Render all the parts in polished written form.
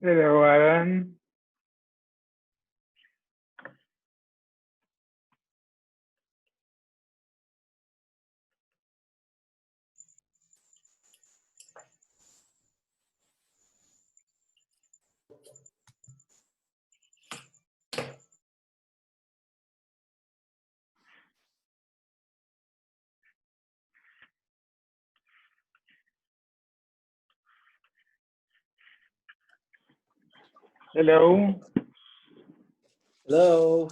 Hello, Alan. Hello. Hello.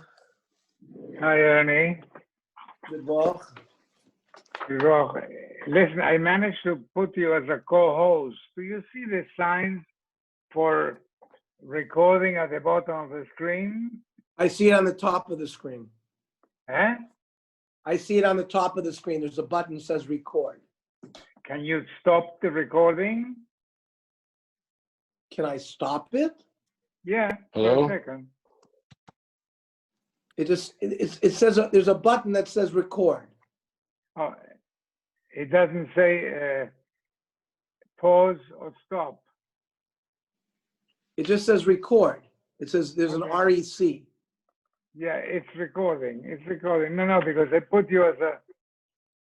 Hi, Ernie. Good morning. Listen, I managed to put you as a co-host. Do you see the signs for recording at the bottom of the screen? I see it on the top of the screen. Eh? I see it on the top of the screen. There's a button that says record. Can you stop the recording? Can I stop it? Yeah, Hello? for a second. It says there's a button that says record. Oh, it doesn't say pause or stop. It just says record. It says there's an Okay. REC. Yeah, it's recording. It's recording. No, because I put you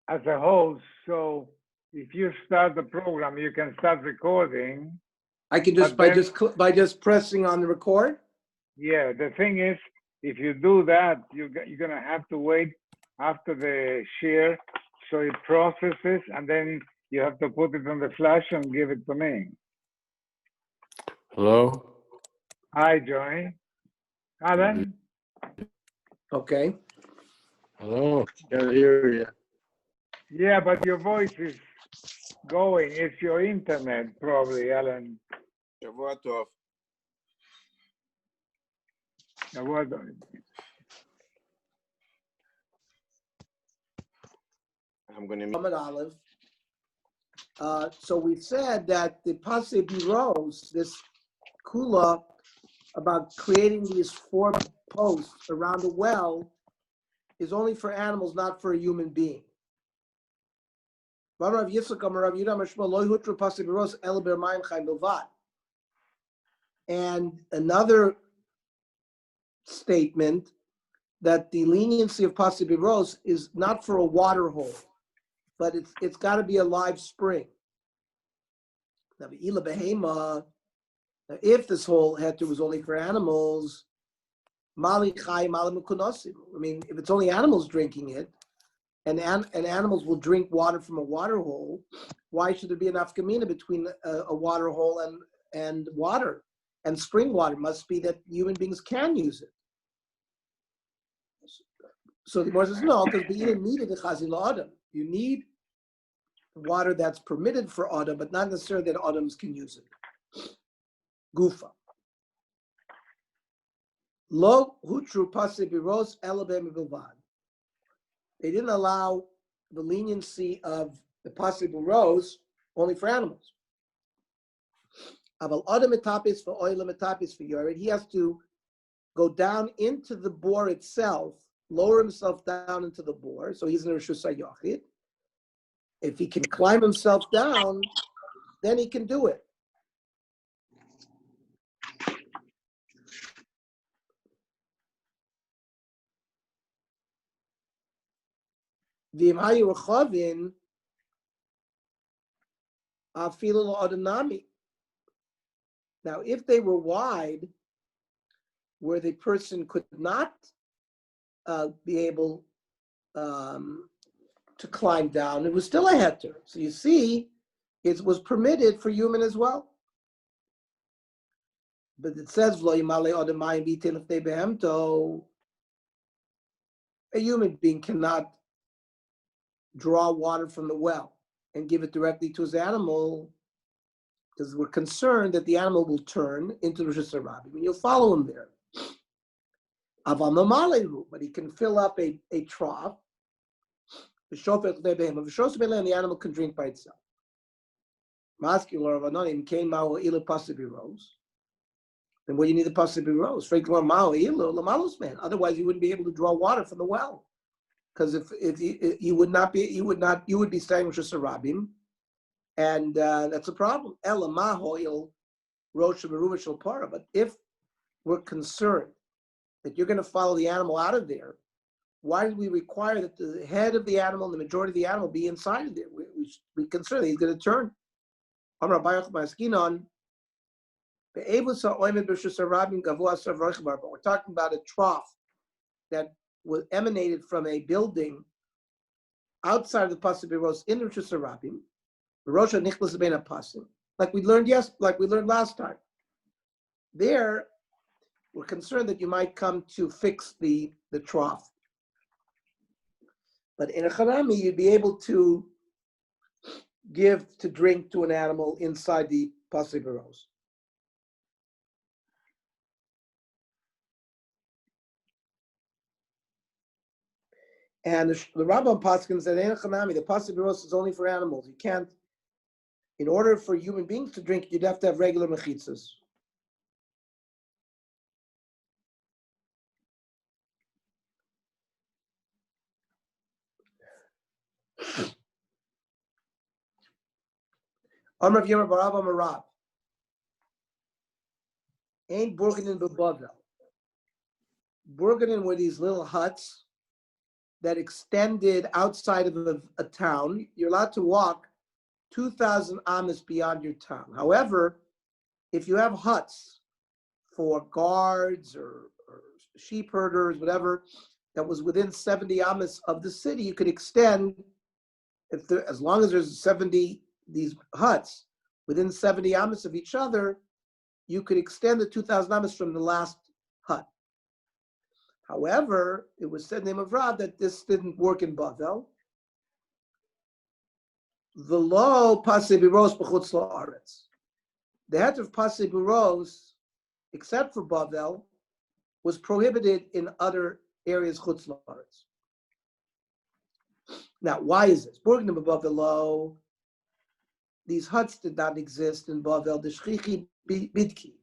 as a host. So if you start the program, you can start recording. I can just by just pressing on the record. Yeah, the thing is, if you do that, you're gonna have to wait after the share, so it processes, and then you have to put it on the flash and give it to me. Hello? Hi, Joy. Alan. Okay. Hello? Can't hear you. Yeah, but your voice is going. It's your internet, probably, Alan. שבוע טוב. I'm going to meet. Muhammad Olive. So we said that the Pasei Biros, this kula about creating these 4 posts around a well, is only for animals, not for a human being. And another statement that the leniency of Pasei Biros is not for a water hole, but it's got to be a live spring. Now, if this whole heter was only for animals, I mean, if it's only animals drinking it, and animals will drink water from a water hole, why should there be an afkamina between a water hole and water? And spring water must be that human beings can use it. So the Gemara says no, because you don't need it in chazil adam. You need water that's permitted for adam, but not necessarily that adams can use it. Gufa. Lo hutru pasei biros elabem bilvad. They didn't allow the leniency of the pasei biros only for animals. Aval adam etapis for oil etapis for yored. He has to go down into the bore itself, lower himself down into the bore, so he's in a reshus hayachid. If he can climb himself down, then he can do it. V'imhayu rechavin afilu lo. Now, if they were wide, where the person could not be able to climb down, it was still a heter. So you see, it was permitted for human as well. But it says, a human being cannot draw water from the well and give it directly to his animal, because we're concerned that the animal will turn into the Rishus Rabbi. You'll follow him there. But he can fill up a trough. And the animal can drink by itself. Then what do you need the pasei biros? Man. Otherwise, you wouldn't be able to draw water from the well, because if you would be staying with Rishus Rabim, and that's a problem. Rosh Meruvah Shel Para. But if we're concerned that you're going to follow the animal out of there, why did we require that the head of the animal and the majority of the animal be inside of there? We consider that he's going to turn. We're talking about a trough that was emanated from a building outside of the Pasuk Biros in Rosh Hashanah, Rosh Nichlas Ben Pasim, like we learned last time. There, we're concerned that you might come to fix the trough. But in a Harami, you'd be able to give to drink to an animal inside the Pasuk Biros. And the Rambam Paskin said, "Ein Chanami, the Pasuk Biros is only for animals. You can't. In order for human beings to drink, you'd have to have regular mechitzas." Amrav Yemar Barav Amarab. Ain't Burganin Babavel. Burganin were these little huts that extended outside of a town. You're allowed to walk 2,000 amas beyond your town. However, if you have huts for guards or sheep herders, whatever, that was within 70 amas of the city, you could extend, as long as there's 70 these huts within 70 amas of each other, you could extend the 2,000 amas from the last hut. However, it was said in the name of Rab that this didn't work in Bavel. The law Pasei Biros b'chutz la'aretz. The head of Pasei Biros, except for Bavel, was prohibited in other areas chutz la'aretz. Now, why is this? Burganim above the law. These huts did not exist in Bavel. The shchichi bidki.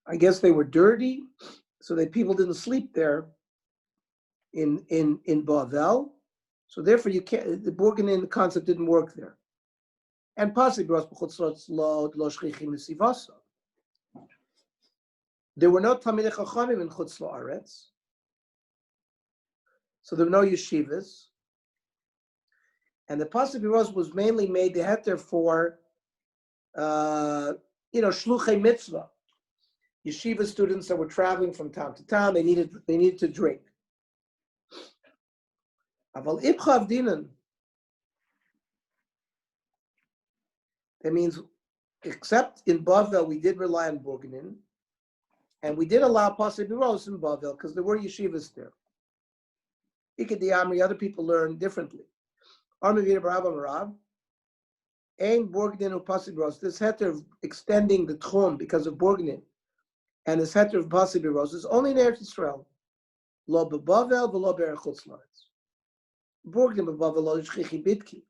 I guess they were dirty, so that people didn't sleep there in Bavel. So therefore, you can't. The Burganin concept didn't work there. And possibly there were no Talmidei Chachamim in Chutz La'aretz, so there were no yeshivas. And the Pasuk Biros was mainly made the heter for, shluchei mitzvah, yeshiva students that were traveling from town to town. They needed to drink. Aval ibchav dinan. That means, except in Bavel, we did rely on Burganin, and we did allow Pasei Biros in Bavel because there were yeshivas there. Ikad Amri, other people learn differently. Armavir Barav Amarav, Ein Burganin or Pasei Biros. This heter of extending the tchum because of Burganin, and this heter of Pasei Biros is only in Eretz Yisrael. Lo beBavel v'lo be'Eretz Chutz La'aretz. Burganin beBavel lo shchichi bidki.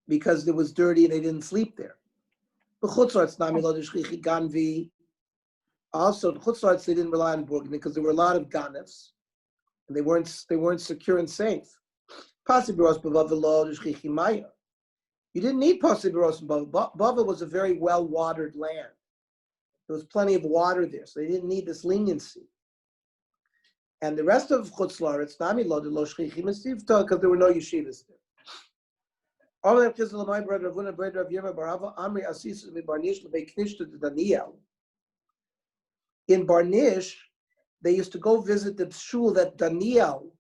Because it was dirty and they didn't sleep there. Also, in Chutzlaretz they didn't rely on Burganin because there were a lot of ganefs, and they weren't secure and safe. Pasei Biros b'Bavel shchichi maya. You didn't need Pasei Biros in Bavel. Bavel was a very well-watered land. There was plenty of water there, so they didn't need this leniency. And the rest of Chutzlaretz, because there were no yeshivas there. In Barnish, they used to go visit the shul that Daniel,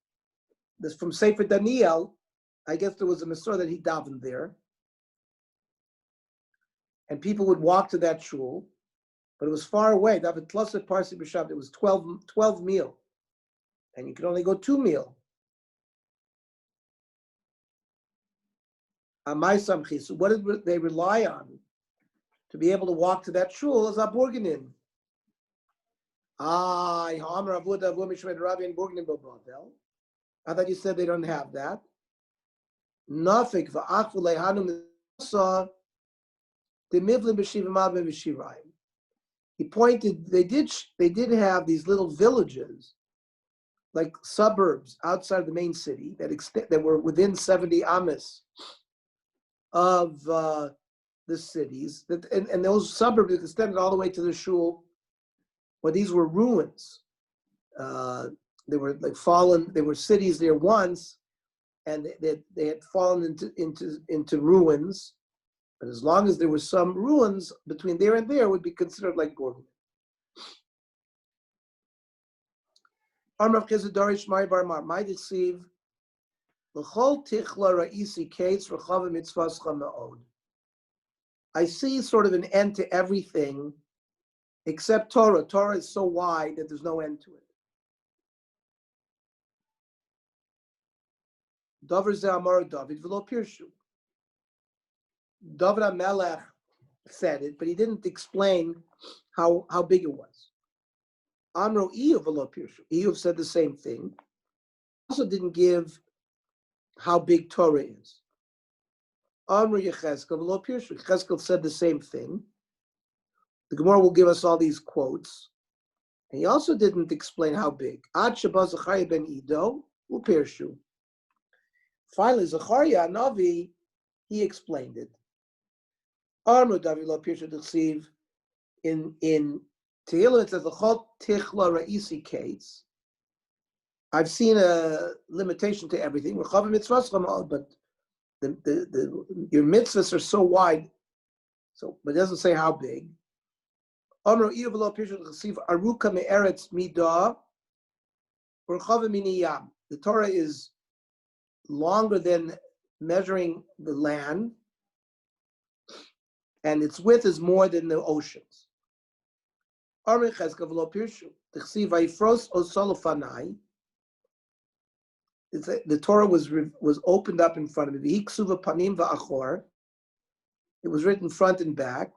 this from Sefer Daniel, I guess there was a Masorah that he davened there. And people would walk to that shul, but it was far away. It was 12 meal. And you could only go 2 meal. Amai samchis. What did they rely on to be able to walk to that shul? Is aborganin. I thought you said they don't have that. Nafik v'achvulei hanum sa the mivlim b'shivim b'shivayim. He pointed. They did have these little villages, like suburbs outside the main city that were within 70 amas of the cities. And those suburbs extended all the way to the shul. Well, these were ruins. They were like fallen. They were cities there once, and they had fallen into ruins. But as long as there were some ruins between there and there, would be considered like Borg. Amrav Chizadarish Mai Bar Mar Mai Desiv L'chol Tichla Ra'isi Kates Rechava Mitzvascha Ma'od. I see sort of an end to everything except Torah. Torah is so wide that there's no end to it. Davar Ze Amar David V'lo Pirshu. David HaMelech said it, but he didn't explain how big it was. Amro Iyuv V'lo Pirshu. Iyuv said the same thing. Also didn't give how big Torah is. Amro Yechezkel V'lo Pirshu. Yechezkel said the same thing. The Gemara will give us all these quotes. And he also didn't explain how big. Ad Shabbat Zechariah ben Ido U'Pirshu. Finally, Zechariah Navi, he explained it. Amro David Lo Pirshu D'Chsiv in Tehillim it says L'chol Tichla Ra'isi Kates. I've seen a limitation to everything. But your mitzvahs are so wide, but it doesn't say how big. Amro Iyuv Lo Pirshu D'Chsiv Aruka Me'eretz Midah Urchava Miniyam. The Torah is longer than measuring the land, and its width is more than the oceans. The Torah was opened up in front of me. It was written front and back.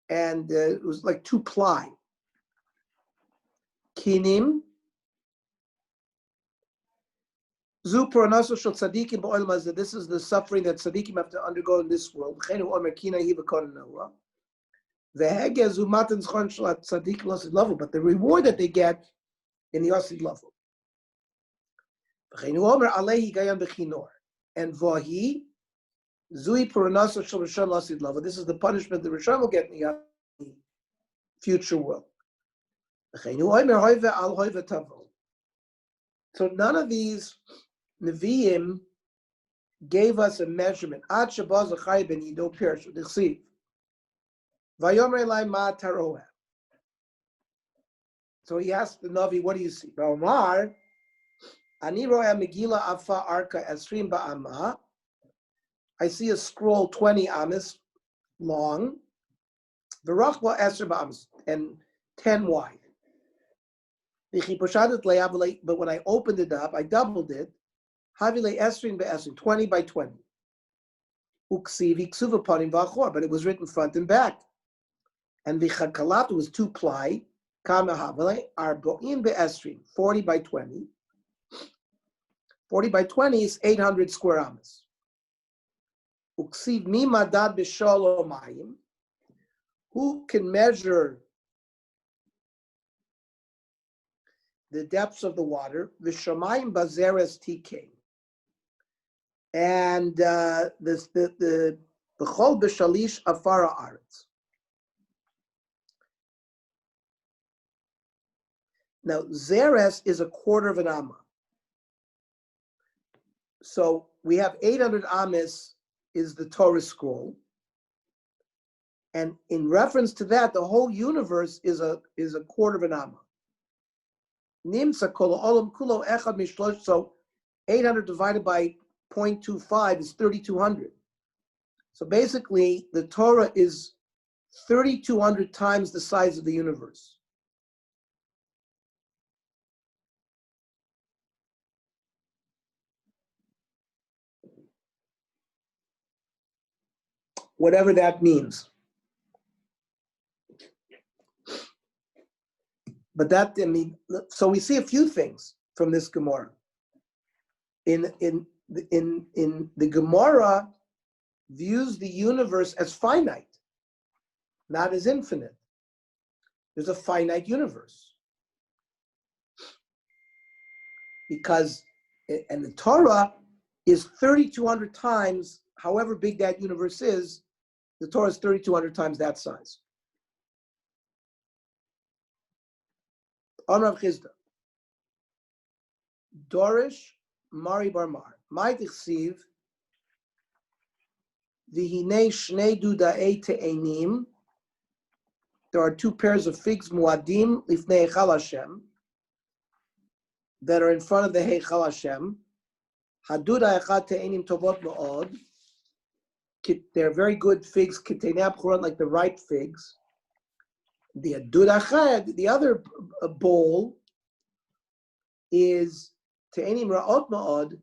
And it was like 2-ply. Kinim. This is the suffering that tzaddikim have to undergo in this world. But the reward that they get in the Yosid level. And Vahi, Zui Puranaso Shal Rishon Lasid level. This is the punishment the Rishon will get in the future world. So none of these Nevi'im gave us a measurement. Ad Shabbat Zechariah ben Ido Pirshu D'Chsiv Vayomer Elai Ma Taroeh. So he asked the Navi, "What do you see?" V'Omar Ani Roeh Megillah Afa Arka Esrim Ba'ama. I see a scroll 20 amas long. V'Rachba Esr Ba'amas and 10 wide. But when I opened it up, I doubled it. Havile Esrin be'Esrin, 20 by 20. Uksiv iksuv panim v'achor, but it was written front and back. And the chakalat was 2-ply. Kama havile arboim be'Esrin, 40 by 20. 40 by 20 is 800 square amas. Uksiv mi madad b'shalomayim. Who can measure the depths of the water? V'shamayim bazeres tikein. And the chol b'shalish afara aretz. Now zeres is 1/4 of an amma. So we have 800 amas is the Torah scroll, and in reference to that, the whole universe is a 1/4 of an amma. Nimsa kol olam kulo echad mishlosh. So 800 divided by 0.25 is 3,200. So basically, the Torah is 3,200 times the size of the universe. whatever that means. But that, I mean, so we see a few things from this Gemara. In the Gemara views the universe as finite, not as infinite. There's a finite universe. Because, and the Torah is 3,200 times, however big that universe is, the Torah is 3,200 times that size. Amrav Chizda. Dorish Mari Barmar. My Tichsiv, Vihine Shnei Duda'e Te'enim. There are two pairs of figs, Muadim, Lifnei Echal Hashem, that are in front of the Heichal Hashem. Haduda Echad Te'enim Tovot Ma'od. They're very good figs, Kiteinei Abchuron, like the ripe figs. The Adud Achad, the other bowl, is Te'enim Ra'ot Ma'od,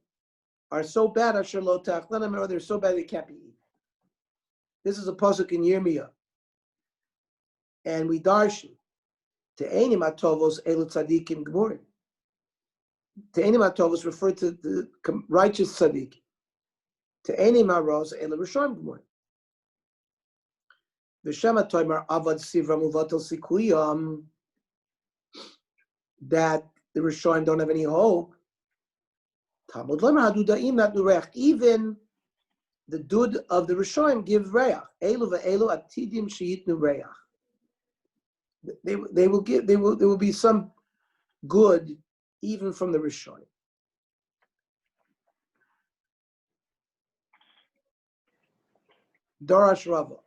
are so bad, Asher Lo Ta'achlanam, or they're so bad they can't be eaten. This is a pasuk in Yirmiyah. And we darshan, Te'enim Atovos Elu Tzadikim Gmurim. Te'enim Atovos refer to the righteous tzaddik. Te'enim Aros Elu Rishon Gmurim. V'shema Toimar Avad Sivra Muvatel Sikuyam, that the Rishonim don't have any hope. Talmud Lemar Hadudaim Nat Nureach. Even the dud of the Rishonim give reach. Elu ve'elu atidim sheitnu reach. They will give. There will be some good even from the Rishonim. Darash Rava.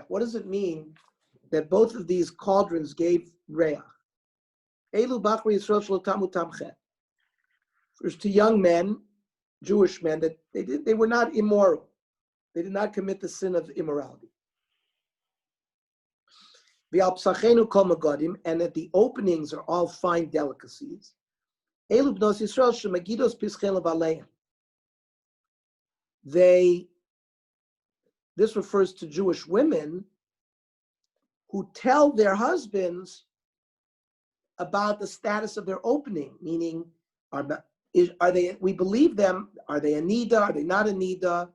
What does it mean that both of these cauldrons gave reach? There's two young men, Jewish men, that they were not immoral. They did not commit the sin of immorality. And that the openings are all fine delicacies. This refers to Jewish women who tell their husbands about the status of their opening, meaning, are they? We believe them. Are they a nida? Are they not a nida?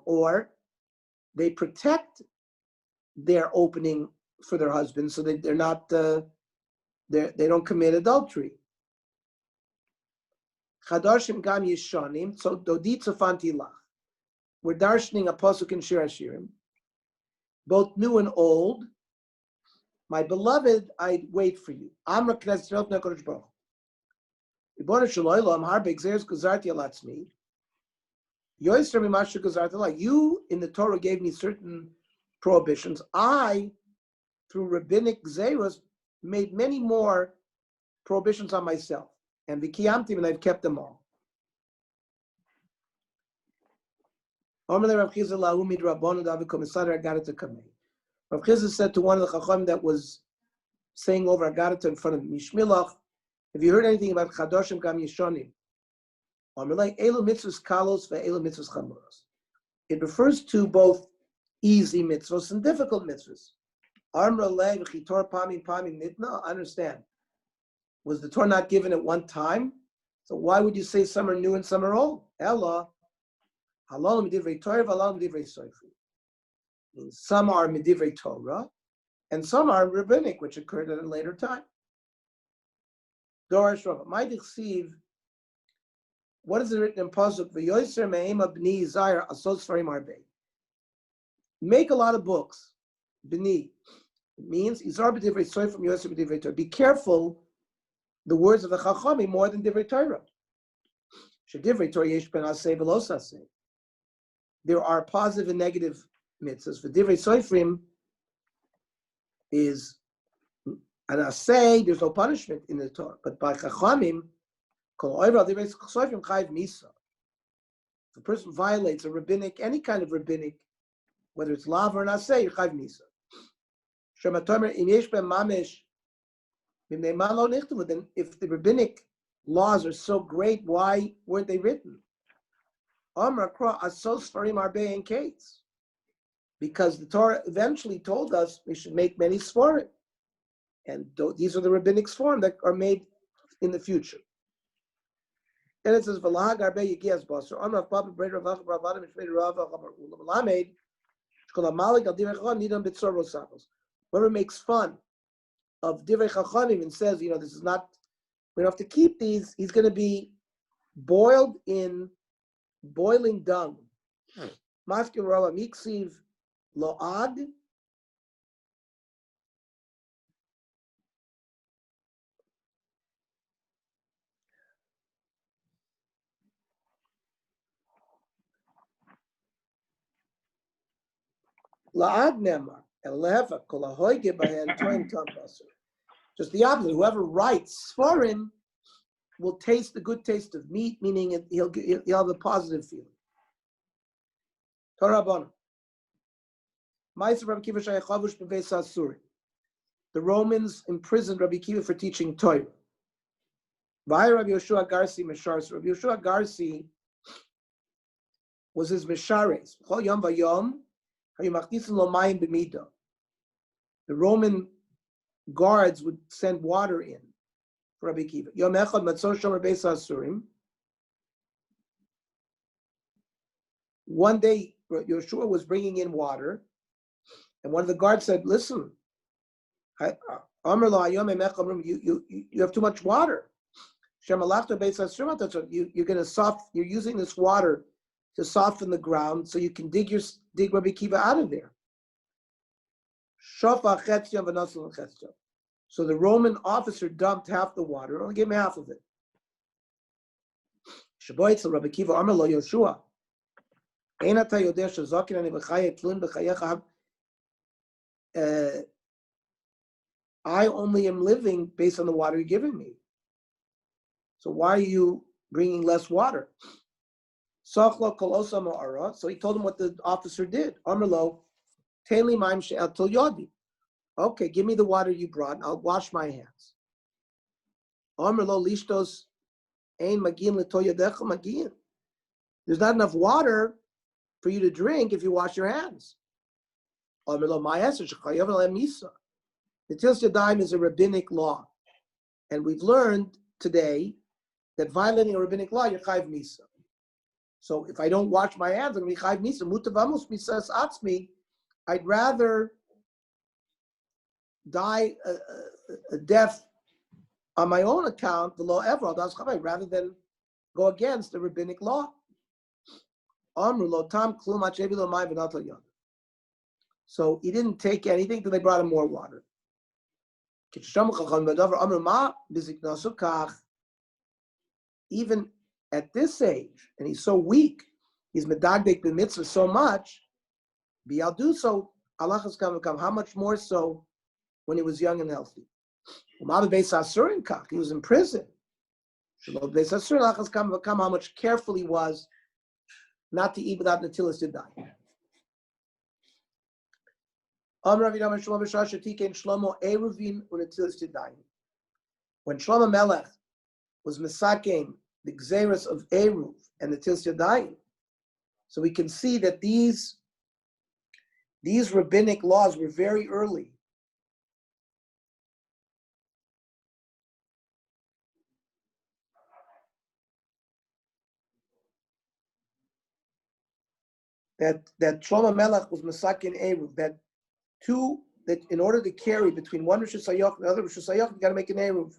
Or they protect their opening for their husbands, so they're not. They don't commit adultery. Chadashim gam yishanim. So doditza fantilach. We're darshaning a pasuk in Shir Hashirim, both new and old. My beloved, I wait for you. Amra knes rov nekodesh baruch. Ibon shaloylam harbe gzeres gazarti alatzmi. Yoyser mimashu gazarti ala. You in the Torah gave me certain prohibitions. I, through rabbinic gzeros, made many more prohibitions on myself. And v'kiyamtim, and I've kept them all. Rav Chizah said to one of the Chacham that was saying over Agarata in front of Mishmilach, have you heard anything about Chadoshim Gam Yishonim? It refers to both easy mitzvahs and difficult mitzvahs. Understand. Was the Torah not given at one time? So why would you say some are new and some are old? Ella, halal midivrei Torah, halal midivrei soifri. Some are midivrei Torah, and some are rabbinic, which occurred at a later time. Dorish Rava, my dichsiv. What is it written in pasuk? V'yoser me'ema b'ni zayir asos farim arbei. Make a lot of books. B'ni. It means izar b'divrei soifri from yoser b'divrei Torah. Be careful. The words of the Chachamim more than Divrei Torah. Shedivrei Torah yesh ben aseh v'los aseh. There are positive and negative mitzvahs. For Divrei Soifrim is an aseh. There's no punishment in the Torah, but by Chachamim, kol oivra Divrei Soifrim chayiv misa. If a person violates a rabbinic, any kind of rabbinic, whether it's lav or an aseh, you're chayiv misa. Shema Tomer im yesh ben mamish. Then if the rabbinic laws are so great, why weren't they written? Amar Kra Asos Farim Arbe and Kates. Because the Torah eventually told us we should make many Sfarim. And these are the rabbinic Sfarim that are made in the future. And it says, V'lahag Arbe Yegias Basar, Amar Papa Breder Ravach Bravadim Shmei Rava Lamed, Shkol Malik Al Divrei Chacham Nidam B'tzor Rosachos. Whoever makes fun of Divrei Chachamim and says, this is not, we don't have to keep these, he's going to be boiled in boiling dung. Maskin Rava Miksiv Lo'ad. La'ad Nemar. Elefa Kol HaHoige Bahen Toim Tampasur. Just the opposite. Whoever writes Sfarim will taste the good taste of meat, meaning he'll have a positive feeling. Torah Bono. The Romans imprisoned Rabbi Kiva for teaching Torah. Rabbi Yoshua Garsi Mesharis. Rabbi Yoshua Garsi was his Meshares. The Roman guards would send water in for Rabbi Kiva. Yom Echad Matzor Shomer Beis Asurim. One day, Yoshua was bringing in water, and one of the guards said, "Listen, you have too much water. You're going to you're using this water to soften the ground so you can dig Rabbi Kiva out of there." So the Roman officer dumped half the water, only gave him half of it. Rabbi Kiva Amar lo Yoshua. I only am living based on the water you're giving me. So why are you bringing less water? So he told him what the officer did. Okay, give me the water you brought, and I'll wash my hands. There's not enough water for you to drink if you wash your hands. Netilas Yadayim is a rabbinic law. And we've learned today that violating a rabbinic law, you're chayiv misa. So if I don't wash my hands, I'm going to be chayiv misa. Mutav amos misas atzmi. I'd rather die a death on my own account, the law ever, rather than go against the rabbinic law. So he didn't take anything until they brought him more water. Even at this age, and he's so weak, he's medagdek b'mitzvah so much, I'll do so, Allah has come. How much more so when he was young and healthy? He was in prison. How much careful he was not to eat without Netilas Yadayim. When Shlomo Melech was Mesakein, the Gzeres of Eruv and Netilas Yadayim, so we can see that these rabbinic laws were very early. That Shlomo Melech was Mesakein Eruv, that in order to carry between one Rosh Hashanah and the other Rosh Hashanah, you got to make an Eruv.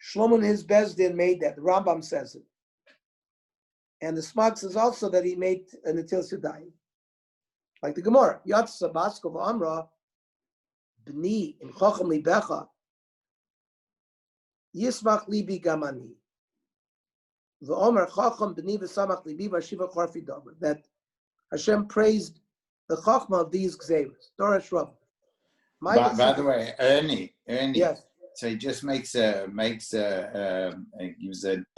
Shlomo and his Bezdin made that. The Rambam says it. And the Smag says also that he made a Netilas Yadayim. Like the Gemara. Yatsa Baskov Amra B'ni in Chacham Libecha Yismach Libi Gamani. V'omer Chacham B'ni V'samach Libi V'ashiva Chorfi Dover. That Hashem praised the Chachma of these Gzeres. Doresh Rav. By the way, Ernie. Yes. So he just gives a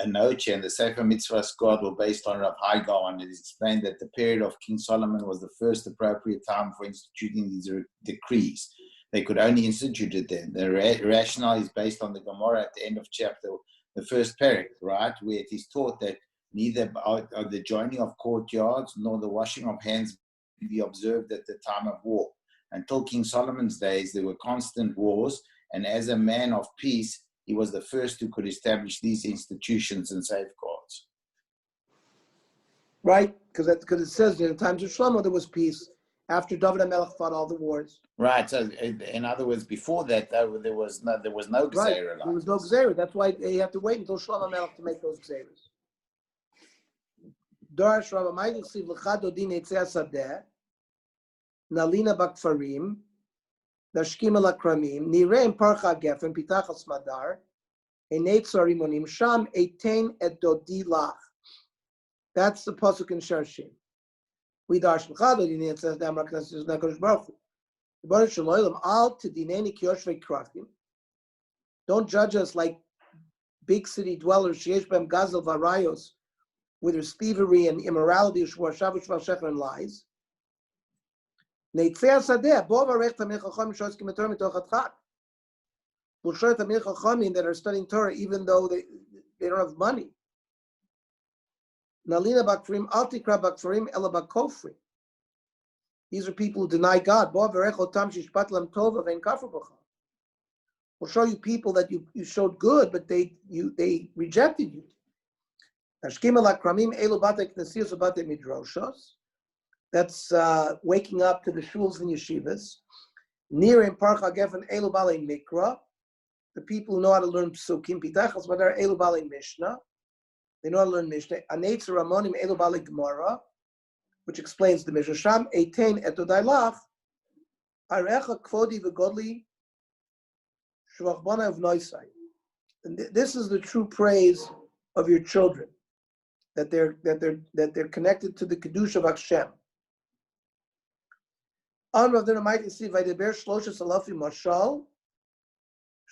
note here, and the Sefer Mitzvah God were based on Rav Haigar, and it is explained that the period of King Solomon was the first appropriate time for instituting these decrees. they could only institute it then. The rationale is based on the Gemara at the end of chapter, the first parak, right, where it is taught that neither are the joining of courtyards nor the washing of hands be observed at the time of war. Until King Solomon's days, there were constant wars, and as a man of peace, he was the first who could establish these institutions and safeguards. Right? Because it says in the times of Shlomo there was peace. After David HaMelech fought all the wars. Right. So, in other words, before that, there was no Gzeira. Right. There was no Gzeira. That's why they have to wait until Shlomo HaMelech to make those Gzeiras. Darash Rabba Ma'id Chsiv L'chad Odin Eitzei HaSadeh Nalina Bakfarim Nashkim Al Akramim Nireim Parcha Gefen Pitach Asmadar Einei Tzarimonim Sham Eitain Et Dodi Lach. That's the pasuk in Sharshim. We darshan L'chad Odin Eitzei HaSadeh Amar Knesset Nekadosh Baruch Hu. Baruch Shalom Al Tidineni Kiyoshvei Krachim. Don't judge us like big city dwellers Sheyesh Bem Gazel Varayos, with their thievery and immorality, and lies. We'll show the Tamil Chachamim that are studying Torah even though they don't have money. These are people who deny God. We'll show you people that you showed good, but they rejected you. That's waking up to the shuls and yeshivas. Near in Parcha Gefen Elu Balei Mikra, the people who know how to learn psukim. Pitachas Madar Elu Balei Mishnah, they know how to learn Mishnah. Aneitzer Ramonim Elu Balei Gemara, which explains the Mishnah. Sham Eitain Etodailach, Arecha Kvodi V'Godli Shvachbana of Noisai. And this is the true praise of your children. That they're connected to the Kedusha of Hashem. On Rav Dina Ma'id Yisiv Vaydeber Shloshes Alafi Mashal.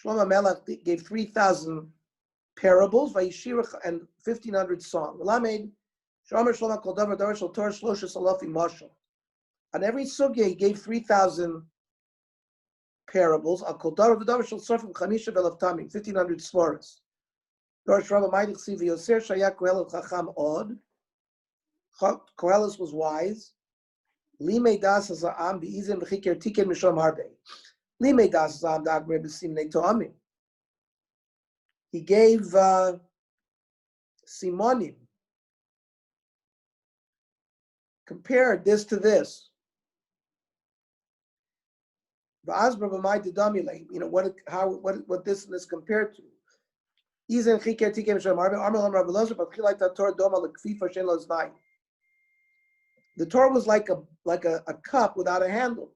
Shlomo Melech gave 3,000 parables, Vayishirach, and 1,500 songs. Lamed Shomer Shlomo Kol Davar Davar Shel Torah Shloshes Alafi Mashal. On every sugya he gave 3,000 parables. Al Kol Davar Davar Shel Sofim Chamisha Velav Tamim, 1,500 svaras. Koheles was wise. He gave simonim. Compare this to this. You know what this and this compared to. The Torah was like a cup without a handle.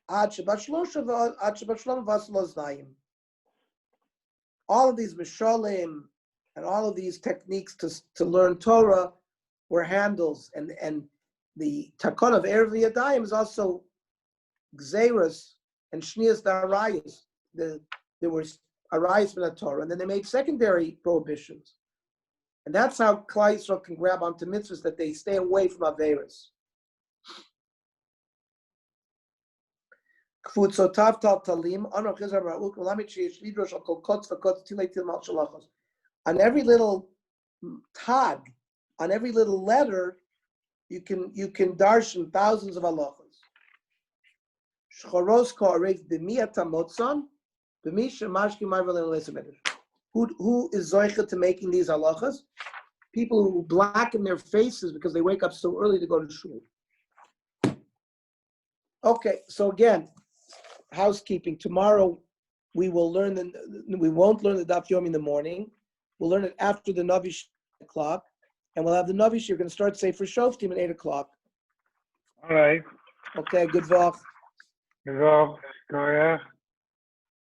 All of these mishalim and all of these techniques to learn Torah were handles, and the takon of Eruvin Daf is also gzeiras and shnias darayas. There were arayas from the Torah, and then they made secondary prohibitions. And that's how Klal Yisrael can grab onto mitzvahs, that they stay away from averos. On every little tag, on every little letter, you can darshan thousands of halachas. Who is zoicha to making these halachas? People who blacken their faces because they wake up so early to go to shul. Okay, so again, housekeeping. Tomorrow we will learn we won't learn the Daf Yomi in the morning. We'll learn it after the Navi 8:00, and we'll have the Navi. You're going to start Sefer Shoftim at 8:00. All right. Okay, good vach. Good vach. Go ahead.